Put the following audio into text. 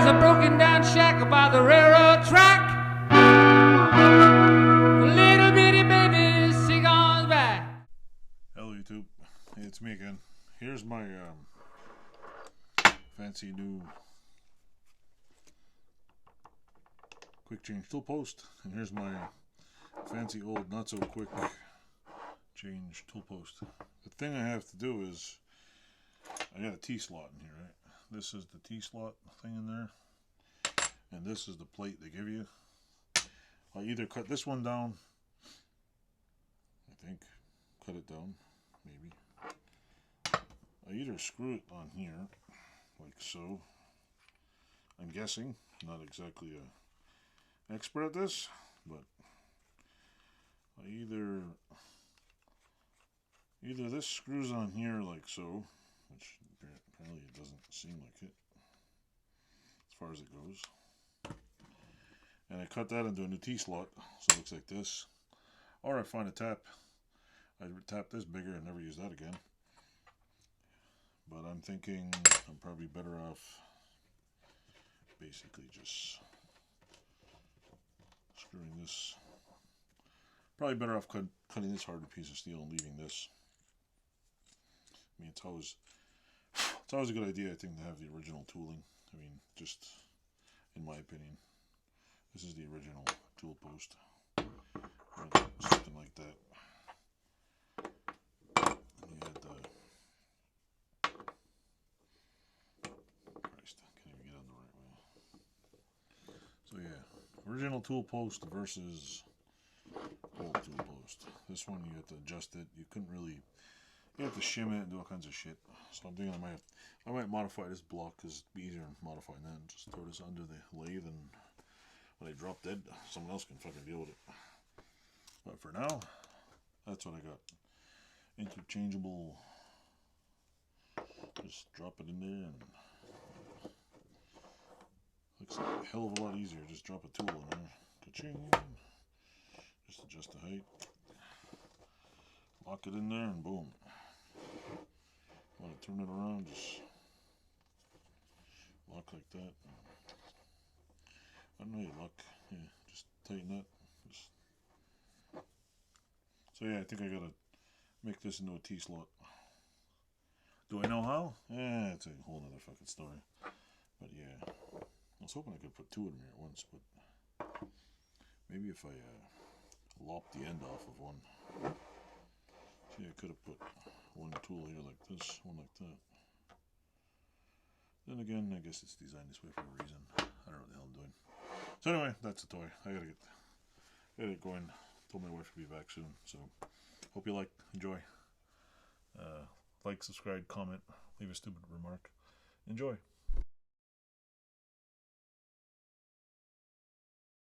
There's a broken down shack by the railroad track. Little bitty baby sing on back. Hello YouTube, it's me again. Here's my fancy new quick change tool post, and here's my fancy old not so quick change tool post. The thing I have to do is I got a T-slot in here, right? This is the T-slot thing in there, and this is the plate they give you. I either cut this one down, I think, cut it down, maybe. I either screw it on here, like so. I'm guessing, not exactly a expert at this, but I either this screws on here like so, which apparently it doesn't seem like it, as far as it goes. And I cut that into a new T-slot, so it looks like this. Or I find a tap. I tap this bigger and never use that again. But I'm thinking I'm probably better off basically just screwing this. Probably better off cutting this harder piece of steel and leaving this. I mean, it's always a good idea, I think, to have the original tooling. I mean, just in my opinion, this is the original tool post, something like that. And you had the Christ, I can't even get on the right way. So yeah, original tool post versus old tool post. This one you have to adjust it. You couldn't really. You have to shim it and do all kinds of shit. So I'm thinking I might modify this block because it'd be easier than modifying that and just throw this under the lathe, and when I drop dead, someone else can fucking deal with it. But for now, that's what I got. Interchangeable. Just drop it in there and looks like a hell of a lot easier. Just drop a tool in there. Ka-ching. Just adjust the height. Lock it in there and boom. Want to turn it around, just lock like that. I don't know how you lock. Yeah, just tighten that. So yeah, I think I gotta make this into a T-slot. Do I know how? Yeah, it's a whole other fucking story. But yeah, I was hoping I could put two of them here at once, but maybe if I lop the end off of one. See, I could have put one tool here like this, one like that. Then again, I guess it's designed this way for a reason. I don't know what the hell I'm doing. So anyway, that's the toy. I gotta get it going. Told my wife to be back soon. So hope you enjoy. Like, subscribe, comment, leave a stupid remark. Enjoy.